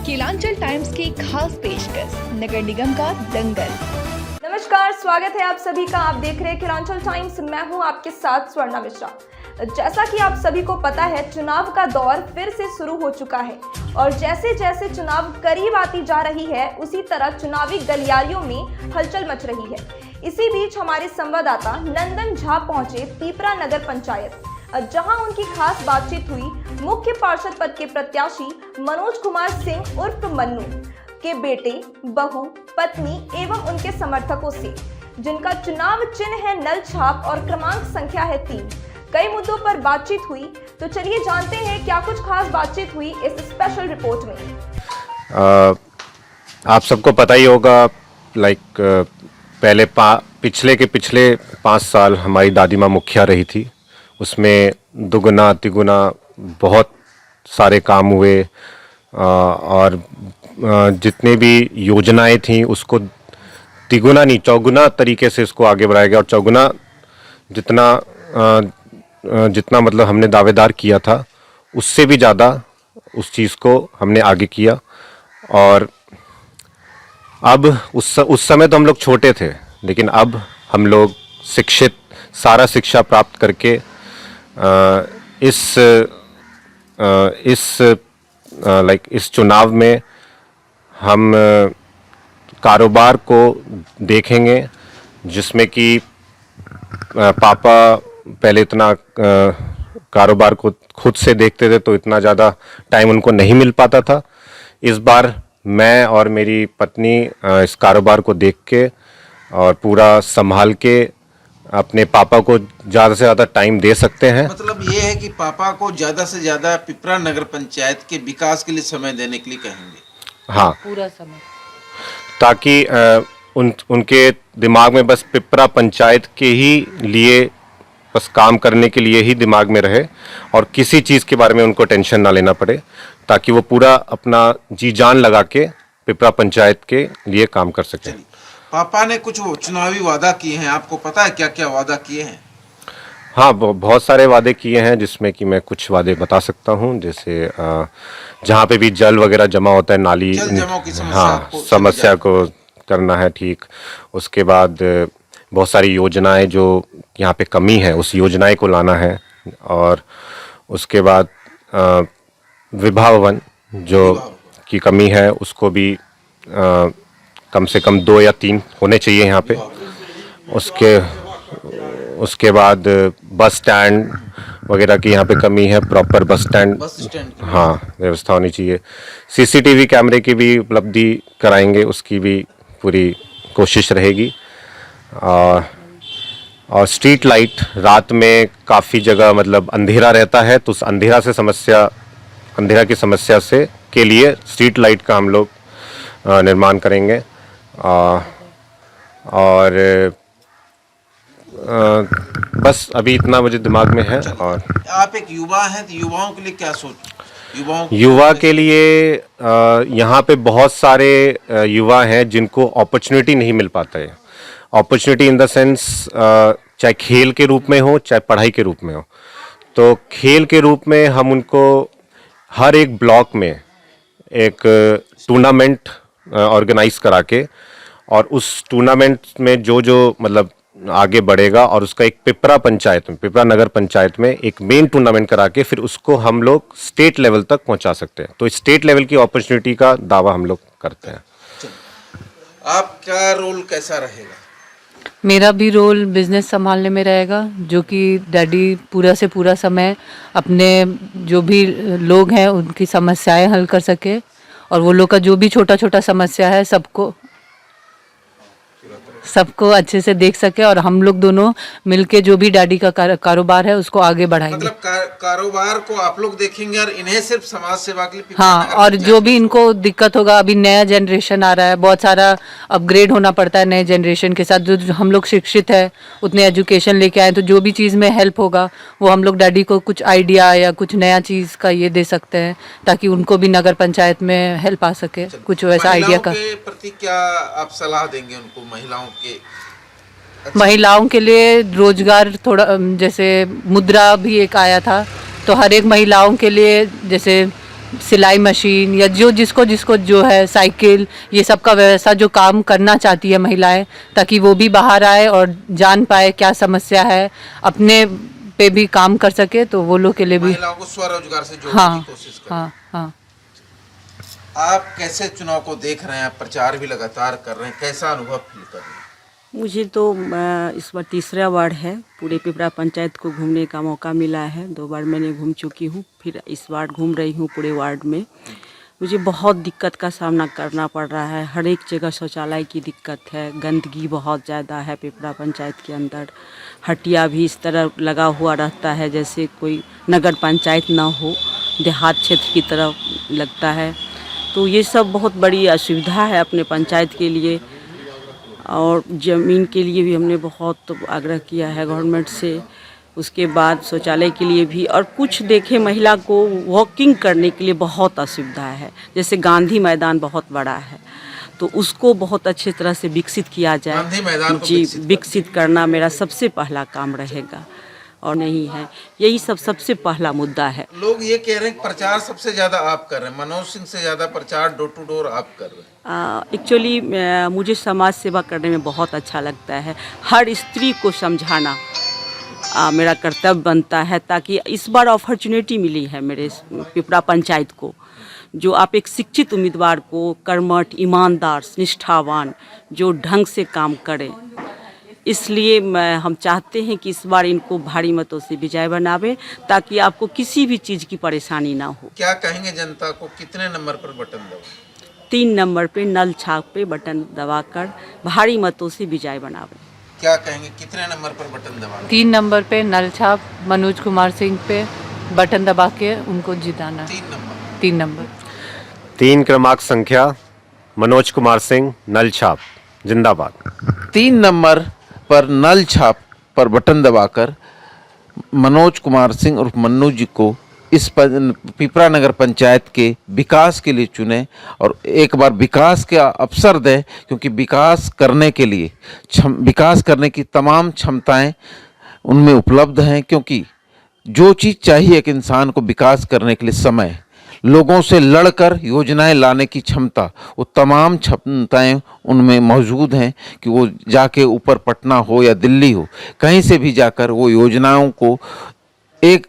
Kelanchal times की खास पेशकश नगर निगम का दंगल। नमस्कार, स्वागत है आप सभी का। आप देख रहे हैं केलांचल टाइम्स। मैं हूं आपके साथ स्वर्णा मिश्रा। जैसा कि आप सभी को पता है, चुनाव का दौर फिर से शुरू हो चुका है और जैसे जैसे चुनाव करीब आती जा रही है, उसी तरह चुनावी गलियारियों में हलचल मच रही है। इसी बीच हमारे संवाददाता नंदन झा पहुंचे पीपरा नगर पंचायत, जहां उनकी खास बातचीत हुई मुख्य पार्षद पद के प्रत्याशी मनोज कुमार सिंह उर्फ मन्नू के बेटे, बहू, पत्नी एवं उनके समर्थकों से, जिनका चुनाव चिन्ह है नल छाप और क्रमांक संख्या है 3। कई मुद्दों पर बातचीत हुई, तो चलिए जानते हैं क्या कुछ खास बातचीत हुई इस स्पेशल रिपोर्ट में। आप सबको पता ही होगा, पहले पिछले 5 साल हमारी दादी माँ मुखिया रही थी। उसमें दुगुना तिगुना बहुत सारे काम हुए और जितने भी योजनाएं थी उसको तिगुना नहीं चौगुना तरीके से इसको आगे बढ़ाया गया और चौगुना जितना मतलब हमने दावेदार किया था उससे भी ज़्यादा उस चीज़ को हमने आगे किया। और अब उस समय तो हम लोग छोटे थे, लेकिन अब हम लोग शिक्षित, सारा शिक्षा प्राप्त करके इस चुनाव में हम कारोबार को देखेंगे, जिसमें कि पापा पहले इतना कारोबार को खुद से देखते थे तो इतना ज़्यादा टाइम उनको नहीं मिल पाता था। इस बार मैं और मेरी पत्नी इस कारोबार को देख के और पूरा संभाल के अपने पापा को ज़्यादा से ज़्यादा टाइम दे सकते हैं। मतलब ये है कि पापा को ज़्यादा से ज़्यादा पिपरा नगर पंचायत के विकास के लिए समय देने के लिए कहेंगे। हाँ, पूरा समय, ताकि उनके दिमाग में बस पिपरा पंचायत के ही लिए बस काम करने के लिए ही दिमाग में रहे और किसी चीज़ के बारे में उनको टेंशन ना लेना पड़े, ताकि वो पूरा अपना जी जान लगा के पिपरा पंचायत के लिए काम कर सकें। पापा ने कुछ चुनावी वादा किए हैं, आपको पता है क्या क्या वादा किए हैं? हाँ, बहुत सारे वादे किए हैं, जिसमें कि मैं कुछ वादे बता सकता हूँ। जैसे जहाँ पे भी जल वगैरह जमा होता है, नाली, जल जमाव की समस्या, हाँ, समस्या को करना है ठीक। उसके बाद बहुत सारी योजनाएं जो यहाँ पे कमी है उस योजनाएं को लाना है। और उसके बाद विवाह भवन जो की कमी है उसको भी कम से कम 2 या 3 होने चाहिए यहाँ पे। उसके बाद बस स्टैंड वगैरह की यहाँ पे कमी है, प्रॉपर बस स्टैंड, हाँ, व्यवस्था होनी चाहिए। सीसीटीवी कैमरे की भी उपलब्धि कराएंगे, उसकी भी पूरी कोशिश रहेगी। और स्ट्रीट लाइट, रात में काफ़ी जगह मतलब अंधेरा रहता है, तो उस अंधेरा की समस्या से के लिए स्ट्रीट लाइट का हम लोग निर्माण करेंगे। और बस अभी इतना मुझे दिमाग में है। और आप एक युवा हैं, तो युवाओं के लिए क्या सोच? युवा के लिए यहाँ पे बहुत सारे युवा हैं जिनको अपॉर्चुनिटी नहीं मिल पाता है। अपॉर्चुनिटी इन द सेंस, चाहे खेल के रूप में हो चाहे पढ़ाई के रूप में हो। तो खेल के रूप में हम उनको हर एक ब्लॉक में एक टूर्नामेंट ऑर्गेनाइज करा के, और उस टूर्नामेंट में जो मतलब आगे बढ़ेगा और उसका एक पिपरा नगर पंचायत में एक मेन टूर्नामेंट करा के फिर उसको हम लोग स्टेट लेवल तक पहुंचा सकते हैं। तो स्टेट लेवल की अपॉर्चुनिटी का दावा हम लोग करते हैं। आपका रोल कैसा रहेगा? मेरा भी रोल बिजनेस संभालने में रहेगा, जो कि डैडी पूरा से पूरा समय अपने जो भी लोग हैं उनकी समस्याएं हल कर सके, और वो लोग का जो भी छोटा छोटा समस्या है सबको अच्छे से देख सके, और हम लोग दोनों मिलके जो भी डैडी का कारोबार है उसको आगे बढ़ाएंगे। मतलब कारोबार को आप लोग देखेंगे और इन्हें सिर्फ समाज सेवा के लिए। हाँ, और जो भी इनको दिक्कत होगा, अभी नया जनरेशन आ रहा है, बहुत सारा अपग्रेड होना पड़ता है नए जनरेशन के साथ। जो हम लोग शिक्षित है, उतने एजुकेशन लेके आए, तो जो भी चीज़ में हेल्प होगा वो हम लोग डैडी को कुछ आइडिया या कुछ नया चीज़ का ये दे सकते हैं, ताकि उनको भी नगर पंचायत में हेल्प आ सके। कुछ वैसा आइडिया का प्रति क्या आप सलाह देंगे उनको? महिलाओं के लिए रोजगार, थोड़ा जैसे मुद्रा भी एक आया था, तो हर एक महिलाओं के लिए जैसे सिलाई मशीन या जो जिसको जिसको जो है साइकिल, ये सब का व्यवस्था जो काम करना चाहती है महिलाएं, ताकि वो भी बाहर आए और जान पाए क्या समस्या है, अपने पे भी काम कर सके, तो वो लोग के लिए भी। महिलाओं को स्वरोजगार से जोड़ने हाँ की कोशिश करें। हाँ हाँ। आप कैसे चुनाव को देख रहे हैं? आप प्रचार भी लगातार कर रहे हैं, कैसा अनुभव फील कर रहे हैं? मुझे तो इस बार तीसरा वार्ड है, पूरे पिपरा पंचायत को घूमने का मौका मिला है। 2 बार मैंने घूम चुकी हूँ, फिर इस बार घूम रही हूँ पूरे वार्ड में। मुझे बहुत दिक्कत का सामना करना पड़ रहा है। हर एक जगह शौचालय की दिक्कत है, गंदगी बहुत ज़्यादा है पिपरा पंचायत के अंदर। हटिया भी इस तरह लगा हुआ रहता है जैसे कोई नगर पंचायत ना हो, देहात क्षेत्र की तरफ लगता है। तो ये सब बहुत बड़ी असुविधा है अपने पंचायत के लिए। और ज़मीन के लिए भी हमने बहुत आग्रह किया है गवर्नमेंट से। उसके बाद शौचालय के लिए भी, और कुछ देखे महिला को वॉकिंग करने के लिए बहुत असुविधा है। जैसे गांधी मैदान बहुत बड़ा है, तो उसको बहुत अच्छी तरह से विकसित किया जाए। गांधी मैदान को जी, विकसित करना मेरा सबसे पहला काम रहेगा, और नहीं है यही सबसे पहला मुद्दा है। लोग ये कह रहे हैं कि प्रचार सबसे ज्यादा आप कर रहे हैं, मनोज सिंह से ज्यादा प्रचार डोर टू डोर आप कर रहे हैं। एक्चुअली मुझे समाज सेवा करने में बहुत अच्छा लगता है। हर स्त्री को समझाना मेरा कर्तव्य बनता है, ताकि इस बार अपॉर्चुनिटी मिली है मेरे पिपरा पंचायत को। जो आप एक शिक्षित उम्मीदवार को, कर्मठ, ईमानदार, निष्ठावान, जो ढंग से काम करें, इसलिए हम चाहते हैं कि इस बार इनको भारी मतों से विजय बनावे, ताकि आपको किसी भी चीज़ की परेशानी ना हो। क्या कहेंगे जनता को, कितने नंबर पर बटन दबाएं? 3 नंबर पे नल छाप पे बटन दबाकर भारी मतों से विजय बनावे। क्या कहेंगे, कितने नंबर पर बटन दबाएं? 3 नंबर पे नल छाप मनोज कुमार सिंह पे बटन दबा के उनको जिताना। 3 नंबर। 3 नंबर। 3 क्रमांक संख्या मनोज कुमार सिंह, नल छाप, जिंदाबाद। 3 नंबर पर नल छाप पर बटन दबाकर मनोज कुमार सिंह और मन्नू जी को इस पिपरा नगर पंचायत के विकास के लिए चुने, और एक बार विकास का अवसर दें, क्योंकि विकास करने के लिए विकास करने की तमाम क्षमताएं उनमें उपलब्ध हैं। क्योंकि जो चीज़ चाहिए एक इंसान को विकास करने के लिए, समय, लोगों से लड़कर योजनाएं लाने की क्षमता, वो तमाम क्षमताएं उनमें मौजूद हैं कि वो जाके ऊपर पटना हो या दिल्ली हो, कहीं से भी जाकर वो योजनाओं को 1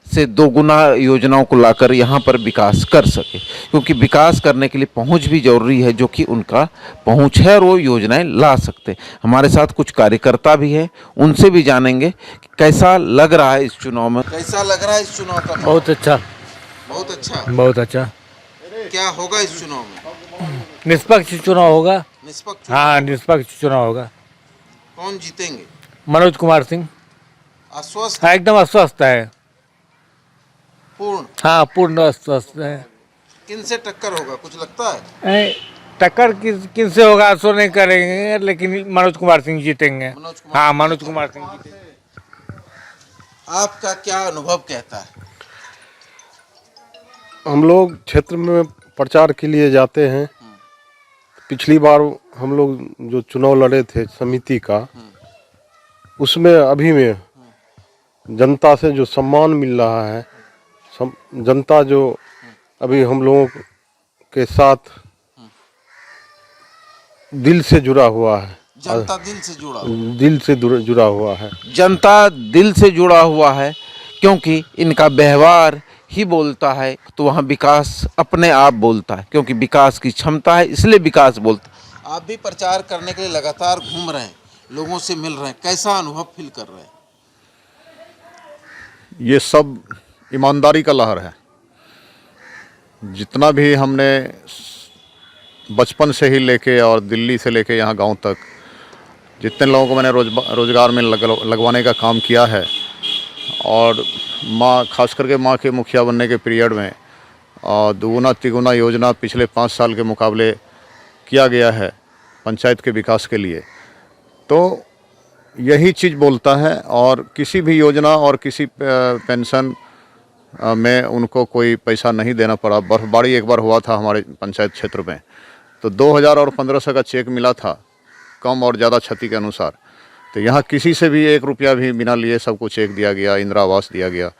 से 2 गुना योजनाओं को लाकर यहाँ पर विकास कर सके। क्योंकि विकास करने के लिए पहुँच भी जरूरी है, जो कि उनका पहुँच है और वो योजनाएं ला सकते। हमारे साथ कुछ कार्यकर्ता भी हैं, उनसे भी जानेंगे कि कैसा लग रहा है इस चुनाव में। कैसा लग रहा है इस चुनाव का? बहुत अच्छा, बहुत अच्छा। बहुत अच्छा। क्या होगा इस चुनाव में? निष्पक्ष चुनाव होगा। निष्पक्ष? हाँ, निष्पक्ष चुनाव होगा। कौन जीतेंगे? मनोज कुमार सिंह। आश्वस्त? हाँ, एकदम अस्वस्थ है। पूर्ण? हाँ, पूर्ण अस्वस्थ है। किन से टक्कर होगा, कुछ लगता है? टक्कर किन से होगा सो नहीं करेंगे, लेकिन मनोज कुमार सिंह जीतेंगे। हाँ, मनोज कुमार सिंह जीतेंगे। आपका क्या अनुभव कहता है? हम लोग क्षेत्र में प्रचार के लिए जाते हैं। पिछली बार हम लोग जो चुनाव लड़े थे समिति का, उसमें अभी में जनता से जो सम्मान मिल रहा है, जनता जो अभी हम लोगों के साथ दिल से जुड़ा हुआ है। जनता दिल से जुड़ा हुआ, दिल से जुड़ा हुआ है। जनता दिल से जुड़ा हुआ है, क्योंकि इनका व्यवहार ही बोलता है, तो वहाँ विकास अपने आप बोलता है, क्योंकि विकास की क्षमता है, इसलिए विकास बोलता। आप भी प्रचार करने के लिए लगातार घूम रहे हैं, लोगों से मिल रहे हैं, कैसा अनुभव फील कर रहे हैं? ये सब ईमानदारी का लहर है। जितना भी हमने बचपन से ही लेके और दिल्ली से लेके यहाँ गांव तक जितने लोगों को मैंने रोजगार में लगवाने का काम किया है, और माँ, खास करके माँ के मुखिया बनने के पीरियड में दुगुना तिगुना योजना पिछले 5 साल के मुकाबले किया गया है पंचायत के विकास के लिए। तो यही चीज़ बोलता है, और किसी भी योजना और किसी पेंशन में उनको कोई पैसा नहीं देना पड़ा। बर्फबारी एक बार हुआ था हमारे पंचायत क्षेत्र में, तो 2000 और 1500 का चेक मिला था, कम और ज़्यादा क्षति के अनुसार। तो यहाँ किसी से भी 1 रुपया भी बिना लिए सबको चेक दिया गया, इंदिरा आवास दिया गया,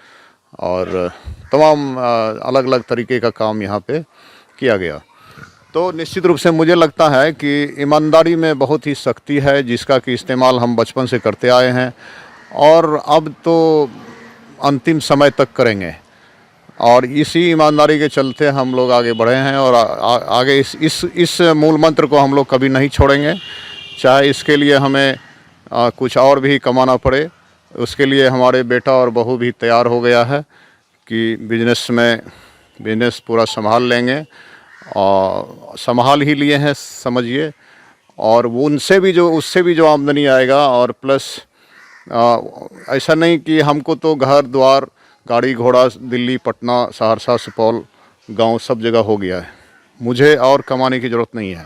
और तमाम अलग अलग तरीके का काम यहाँ पे किया गया। तो निश्चित रूप से मुझे लगता है कि ईमानदारी में बहुत ही शक्ति है, जिसका कि इस्तेमाल हम बचपन से करते आए हैं और अब तो अंतिम समय तक करेंगे। और इसी ईमानदारी के चलते हम लोग आगे बढ़े हैं और आगे इस मूल मंत्र को हम लोग कभी नहीं छोड़ेंगे, चाहे इसके लिए हमें कुछ और भी कमाना पड़े। उसके लिए हमारे बेटा और बहू भी तैयार हो गया है कि बिजनेस पूरा संभाल लेंगे और संभाल ही लिए हैं समझिए। और वो उससे भी जो आमदनी आएगा और प्लस ऐसा नहीं कि हमको तो घर द्वार गाड़ी घोड़ा दिल्ली पटना सहरसा सुपौल गांव सब जगह हो गया है, मुझे और कमाने की ज़रूरत नहीं है।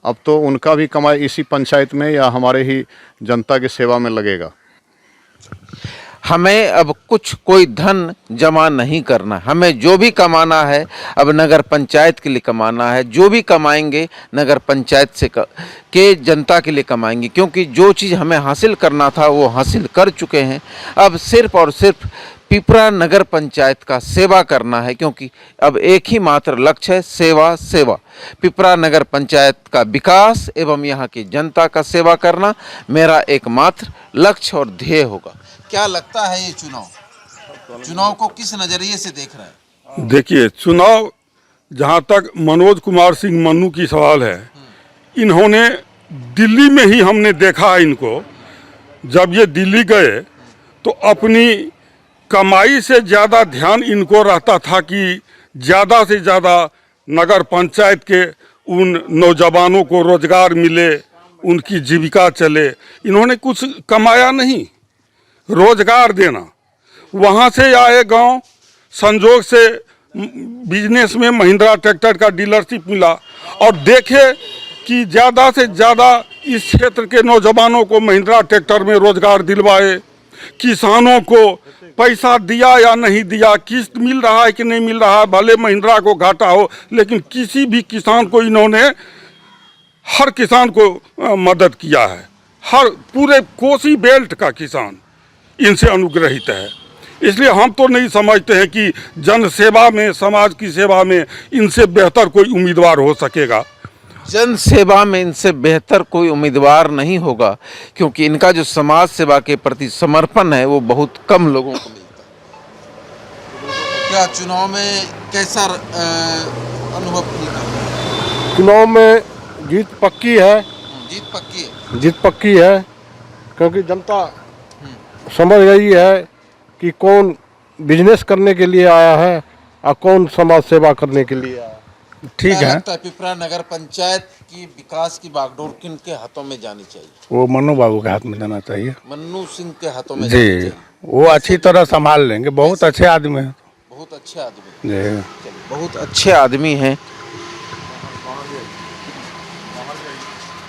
अब तो उनका भी कमाई इसी पंचायत में या हमारे ही जनता की सेवा में लगेगा। हमें अब कोई धन जमा नहीं करना, हमें जो भी कमाना है अब नगर पंचायत के लिए कमाना है। जो भी कमाएंगे नगर पंचायत से के जनता के लिए कमाएंगे, क्योंकि जो चीज़ हमें हासिल करना था वो हासिल कर चुके हैं। अब सिर्फ और सिर्फ पिपरा नगर पंचायत का सेवा करना है, क्योंकि अब एक ही मात्र लक्ष्य है, सेवा सेवा। पिपरा नगर पंचायत का विकास एवं यहाँ की जनता का सेवा करना मेरा एकमात्र लक्ष्य और ध्येय होगा। क्या लगता है ये चुनाव को किस नजरिए से देख रहे हैं? देखिए, चुनाव जहाँ तक मनोज कुमार सिंह मन्नू की सवाल है, इन्होंने दिल्ली में ही हमने देखा है इनको, जब ये दिल्ली गए तो अपनी कमाई से ज़्यादा ध्यान इनको रहता था कि ज़्यादा से ज़्यादा नगर पंचायत के उन नौजवानों को रोजगार मिले, उनकी जीविका चले। इन्होंने कुछ कमाया नहीं, रोजगार देना। वहाँ से आए गांव, संजोग से बिजनेस में महिंद्रा ट्रैक्टर का डीलरशिप मिला और देखे कि ज़्यादा से ज़्यादा इस क्षेत्र के नौजवानों को महिंद्रा ट्रैक्टर में रोजगार दिलवाए। किसानों को पैसा दिया या नहीं दिया, किस्त मिल रहा है कि नहीं मिल रहा है, भले महिंद्रा को घाटा हो, लेकिन किसी भी किसान को इन्होंने हर किसान को मदद किया है। हर पूरे कोसी बेल्ट का किसान इनसे अनुग्रहित है। इसलिए हम तो नहीं समझते हैं कि जन सेवा में, समाज की सेवा में इनसे बेहतर कोई उम्मीदवार हो सकेगा। जन सेवा में इनसे बेहतर कोई उम्मीदवार नहीं होगा, क्योंकि इनका जो समाज सेवा के प्रति समर्पण है वो बहुत कम लोगों को मिलता है। क्या चुनाव में कैसा अनुभव फील कर रहे हैं? चुनाव में जीत पक्की है। जीत पक्की है क्योंकि जनता समझ गई है कि कौन बिजनेस करने के लिए आया है और कौन समाज सेवा करने के लिए आया है। ठीक है। पिपरा नगर पंचायत की विकास की बागडोर किन के हाथों में जानी चाहिए? वो मन्नू बाबू के हाथ में जाना चाहिए। मन्नू सिंह के हाथों में जानी चाहिए। वो अच्छी तरह संभाल लेंगे, बहुत अच्छे आदमी हैं। बहुत अच्छे आदमी जी, बहुत अच्छे आदमी हैं।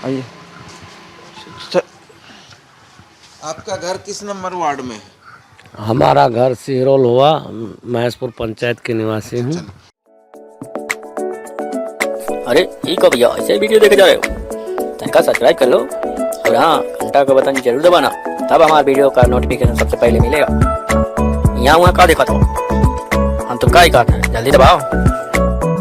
आइए, आपका घर किस नंबर वार्ड में है? हमारा घर सिहरोल हुआ, महेशपुर पंचायत के निवासी हूँ। अरे ठीक है भैया, ऐसे वीडियो देखे जा रहे हो तनिका सब्सक्राइब कर लो और हाँ घंटा का बटन जरूर दबाना, तब हमारे वीडियो का नोटिफिकेशन सबसे पहले मिलेगा। यहाँ वहाँ का देखा तो हम तो का ही काट है, जल्दी दबाओ।